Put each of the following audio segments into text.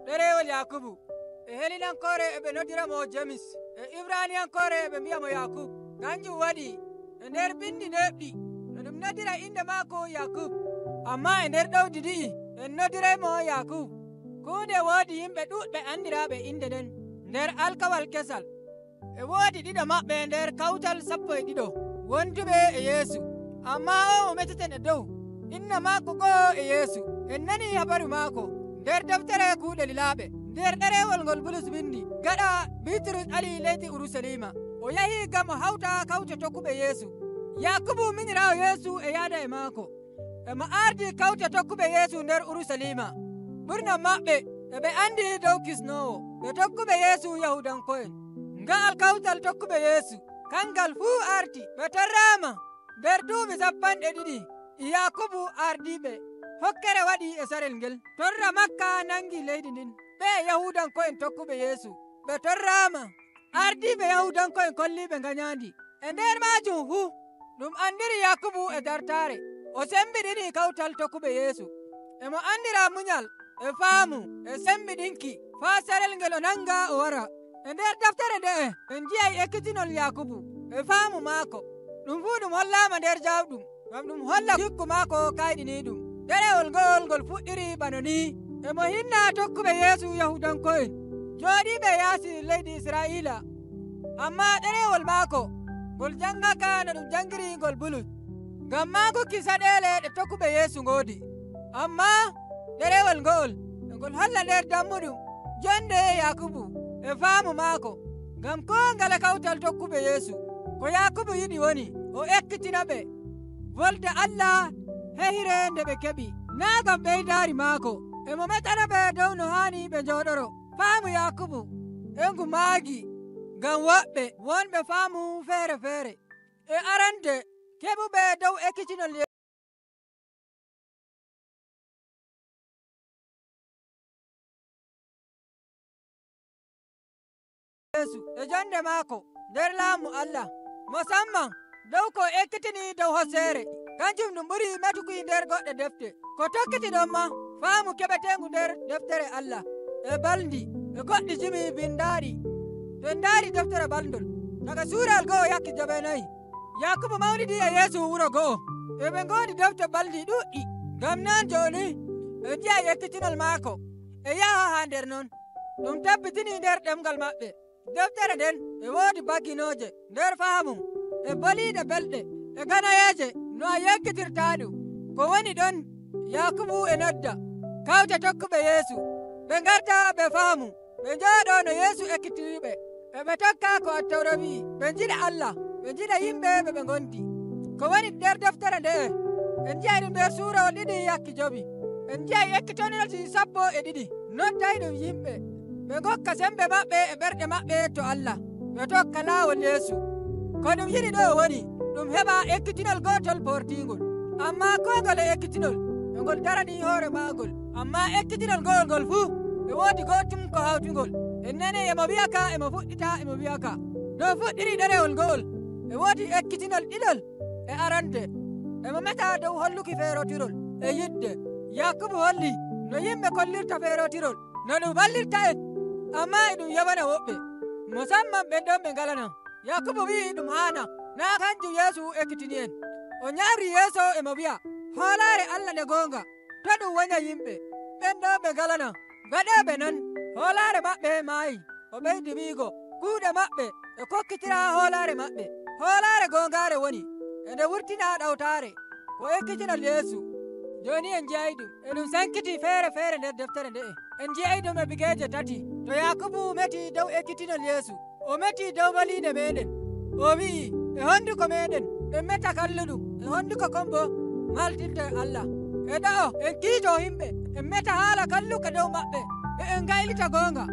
ɗerewol yakubu e helinankore eɓe noddiramo jamis e ibraniyankore eɓe mbiyamo yakub kanjum waɗi e nder bindi neɓɗi no ɗum noddira inde maako yakub amma e nder ɗowdi ɗi'i en noddiraymo yakub kunde woodi yimɓe ɗuɗɓe andiraɓe inde nden nder alkawal kesal e woodi ɗiɗo maɓɓe nder kawtal 12 wonduɓe e yeesu amma o meteten e dow inna maako goo e yeesu en nani habaru maako nder deftere kuuɗe lilaaɓe nder ɗerewol ngol bulus windi gaɗa bitrus ali leydi urusalima o yahi gam o hawta kawte tokkuɓe yeesu yakubu minirawo yeesu e yaada e maako emo ardi kawte tokkuɓe yeesu nder urusalima ɓurna maɓɓe eɓe andi dow kisnowo ɓe tokkuɓe yeesu yahudanko'en nga'al kawtal tokkuɓe yeesu kangal fuu arti ɓe torrama nder duuɓi 2 yakubu ardiɓe hokkere waɗi e sarel ngel torra makka nangi leydi ndin ɓe yahudanko'en tokkuɓe yeesu ɓe torrama ardiɓe yahudanko'en kolliɓe ganyandi e nder majum fuu ɗum andiri yakubu e dartare o sembiɗini kawtal tokkuɓe yeesu emo andira munyal e faamu e sembiɗinki faa sarel ngel o nanga o wara e nder deftere nde'e en jiyay ekkitinol yakubu e faamu maako ɗum fuu ɗum hollama nder jawɗum ngam ɗum holla hikku maako kayɗini ɗum ɗerewol ngol fuɗɗiri bano ni emo hinna tokkuɓe yeesu yahudanko'en jooɗiɓe yaasi leydi israila amma ɗerewol maako ngol jangaka no ɗum jangiri ngol bulus ngam maaguki saɗele ɗe tokkuɓe yeesu ngoodi amma ɗerewol ngol holla nder dammuɗum jonde yakubu e faamu maako ngam ko ngala kawtal tokkuɓe yeesu ko yakubu yiɗi woni o ekkitina ɓe volde allah hehire nde ɓe keɓi naa gam ɓeydaari maako emo metana ɓe dow no haani ɓe njooɗoro faamu yakubu engu maagi ngam woɓɓe wonɓe faamu feere feere e arande keɓuɓe dow ekkitinol yeesu e jonde maako nder laamu allah musamman dow ko ekkitini dow hosere kanjum ɗum ɓuri metuki nder goɗɗe defte ko tokkiti ɗon ma faamu keɓetengu nder deftere allah e baldi e goɗɗi jimi bindaɗi to en daari deftere baldol daga suural go'o yakki 9 yakubu mawnidi e yeesu wuro go'o eɓe ngoodi defte baldi ɗuɗɗi ngam nan joni e jiya ekkitinol maako e yaha ha nder non ɗum tabbitini nder ɗemgal maɓɓe deftere nden e woodi bagginoje nder faamu e boliɗe belɗe e ganayeje no a yekkitirta ɗum ko woni ɗon yakubu e nodda kawte tokkuɓe yeesu ɓe garta ɓe faamu ɓe njooɗo no yeesu ekkitiriɓe eɓe tokka ko attawra wi'i ɓe jiɗa allah ɓe jiɗa yimɓe ɓe gondi ko woni nder deftere nde en jiyay ɗum nder suurawol 2 yakki 5 en jiyay ekkitonelji 12 nodday ɗum yimɓe ɓe gokka sembe maɓɓe e ɓerɗe maɓɓe to allah ɓe tokka laawol yeesu ko ɗum yiɗi ɗo woni ɗum heɓa ekkitinol gotol portingol amma ko ngol e ekkitinol e ngol darani hoore maagol amma ekkitinol ngol fuu e woodi gotum ko hawtingol en nani emo wiyaka emo fuɗɗita emo wiyaka dow fuɗɗiri ɗerewol ngol e woodi ekkitinol ɗiɗol e arande emo meta dow holluki feerotirol e yidde yakubu holli no yimɓe kollirta feerotirol no ɗum wallirta en amma e ɗum yabana woɓɓe musamman ɓen ɗon ɓe ngalana yakubu wi'i ɗum haana na kanjum yeesu ekkitini en o ñaari yeeso emo wiya hoolaare allah nde goonga to ɗum woña yimɓe ɓen ɗon ɓe ngalana gaɗeɓe non hoolaare maɓɓe maayi o ɓeydi wiigo kuuɗe maɓɓe e kokkitira hoolaare maɓɓe hoolaare goongaare woni e nde wurtina ɗawtaare ko ekkitinol yeesu joni en jeyay ɗum e ɗum sankiti feere feere nder deftere nde'e en jeyay ɗum e bigeeje 3 to yakubu meti dow ekkitinol yeesu o meti dow boliɗe meɗen o wi'i e honduko meɗen en meta kalluɗum e honduko kon bo maltirde allah e ɗa'o en kiito yimɓe en meta haala kalluka dow maɓɓe e en gaylita goonga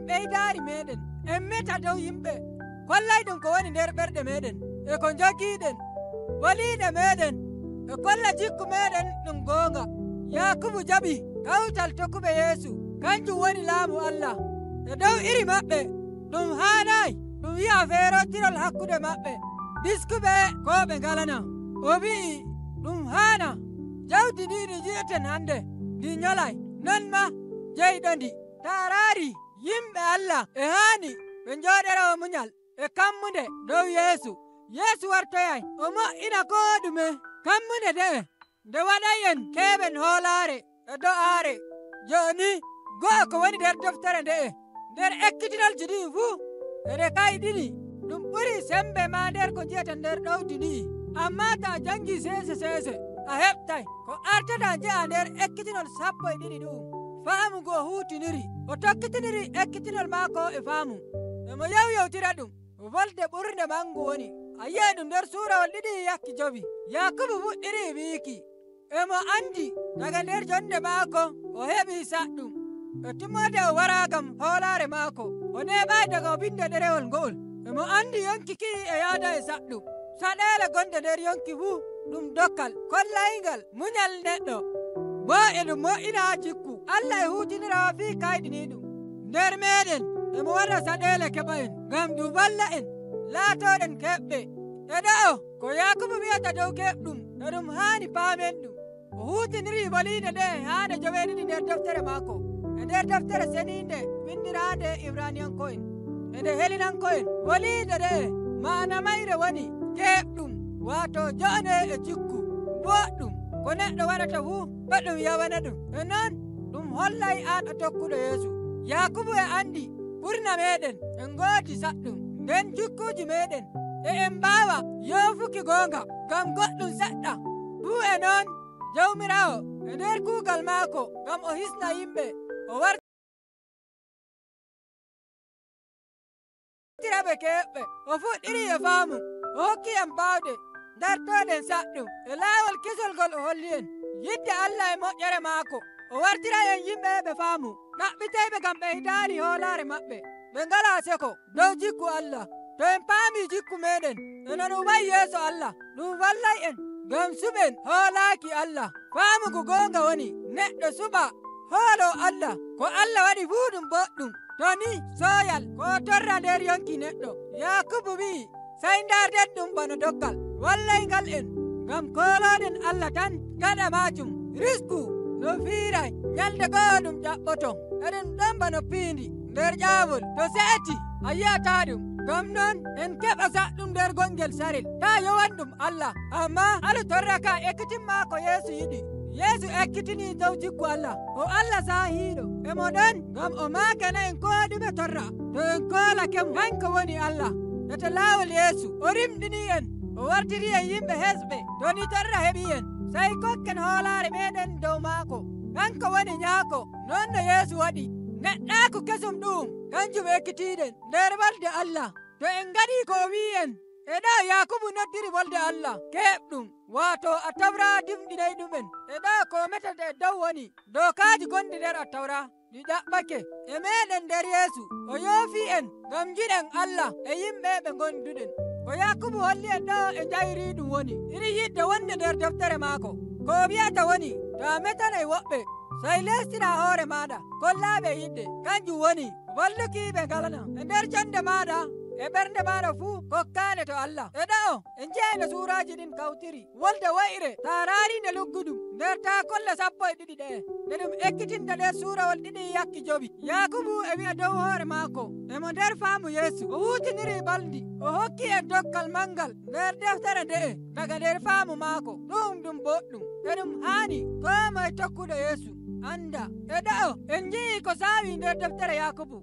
ɓeydaari meɗen en meta dow yimɓe kollay ɗum ko woni nder ɓerɗe meɗen e ko jogiiɗen boliɗe meɗen e kolla jikku meɗen ɗum goonga Yakubu jaɓi kawtal tokkuɓe Yeesu kanjum woni laamu Allah. E dow iri maɓɓe ɗum haanayi ɗum wi'a feerotirol hakkude maɓɓe diskuɓe ko ɓe ngalana. O wi'i ɗum haana jawdi ndi ɗi ji'eten hannde ndi nyolay, non ma jeyɗo ndi. Taaraari yimɓe Allah e haani ɓe njooɗera muñal e kammunde dow Yeesu. Yeesu wartoyay o mo'ina koo ɗume. Kammunde nde'e nde waɗay en keeɓen hoolaare e do'aare. Jooni go'o ko woni nder deftere nde'e nder ekkitinolji ɗi fuu eɗe kayɗini ɗum ɓuri sembe ma nder ko njiyata nder ɗowdi ɗi. Amma ta jangi seese a heɓtay ko artata je'a nder ekkitinol 12 ɗum. Faamu ngo huutiniri o tokkitiniri ekkitinol maako e faamu. Emo yewyewtira ɗum wolde ɓurde mangu woni. A yi'ay ɗum nder suurawol 2:9. Yakubu fuɗɗiri wiiki emo andi daga nder jonde maako o heɓi saɗɗum e tummode o wara gam hoolaare maako. O neɓay daga o binda ɗerewol ngo'ol. Emo andi yonki ki e yaada e saɗɗum. Saɗele gonde nder yonki fuu ɗum dokkal kollaygal muñal neɗɗo. Bo e ɗum mo'ina jikku Allah e huutinira fii kayɗini ɗum nder meɗen. Emo waɗa saɗele keɓa en gam ɗum walla en laatoɗen keɓɓe. E ɗo ko Yakubu wi'ata dow keɓɗum e ɗum haani paamen ɗum. O huutiniri woliinde nde haande joweeɗiɗi nder deftere maako e nder deftere seniinde windiraande Ibraniyanko'en e nde Helinanko'en. Woliinde nde maana mayre woni keɓɗum waato jo'one e jikku boɗɗum ko neɗɗo waɗata fuu ɓe ɗum yawana ɗum. E non ɗum hollay an a tokkuɗo Yeesu. Yakubu e andi ɓurna meɗen en ngoodi saɗɗum nden jikkuuji meɗen e en mbaawa yoofuki goonga ngam goɗɗum seɗɗa. Fuu e noon Jawmiraawo e nder kuugal maako ngam o hisna yimɓe o wartiraɓe keɓɓe. O fuɗɗiri e faamu o hokki en baawɗe dartoɗen saɗɗum e laawol kesol ngol o holli en yidde Allah e moƴƴere maako. O wartira en yimɓe ɓe faamu ɗaɓɓiteɓe ngam ɓe hidaari hoolaare maɓɓe ɓe ngalaa seko dow jikku Allah. To en paami jikku meɗen eno ɗum wayi yeeso Allah ɗum wallay en ngam suɓen hoolaaki Allah. Faamugo goonga woni neɗɗo suɓa hoolo Allah ko Allah waɗi fuu ɗum boɗɗum. To ni sooyal ko torra nder yonki neɗɗo. Yakubu wi'i sey ndarden ɗum bano doggal wallaygal en ngam koolooɗen Allah tan gaɗa maajum. Risku no fiiray nyalde goo ɗum ƴaɓɓoto eɗen ɗon bano piindi nder ƴaawol. To se'eti a yi'ata ɗum. Ngam non en keɓa saɗɗum nder gongel sarel ta yowan ɗum Allah. Amma alu torra ka ekkitinma ko Yeesu yiɗi. Yeesu ekkitini dow jikku Allah o Allah saahiiɗo emo ɗon ngam o maagana en ko ɗume torra to en koolakemo hanko woni Allah. E to laawol Yeesu o rimɗini en o wartiri en yimɓe hesɓe. To ni torra heɓi en sey kokken hoolaare meɗen dow maako. Hanko woni nyaako non no Yeesu waɗi. Neɗɗaaku kesum ɗum kanjum ekkitiiɗen nder walde Allah. To en ngaɗi ko wi'en e ɗo Yakubu noddiri wolde Allah keɓɗum waato Attawra dimɗinay ɗumen. E ɗo ko metata e dow woni dokaaji gonɗi nder Attawra ɗi ƴaɓɓake e meɗen nder Yeesu. O yoofi en ngam jiɗen Allah e yimɓe ɓe gonduɗen. Ko Yakubu holli en ɗo e njayri ɗum woni iri yidde wonde nder deftere maako. Ko wi'ata woni ta metanay woɓɓe sey lestina hoore maɗa kollaaɓe yidde kanjum woni walluki ɓe ngalana e nder jonde maɗa e ɓernde maɗa fuu kokkaane to Allah. E ɗo en jeyno suuraaji ɗin kawtiri wolde woyre taaraarinde lugguɗum nder ta kolle 12 ɗe nde ɗum ekkitinta nder suurawol 2:9. Yakubu e wi'a dow hoore maako emo nder faamu Yeesu o huutiniri baldi o hokki en dokkal mangal nder deftere nde'e daga nder faamu maako. Ɗum boɗɗum e ɗum haani koo moye tokkuɗo Yeesu anda. E ɗo en jii ko saawi nder deftere Yakubu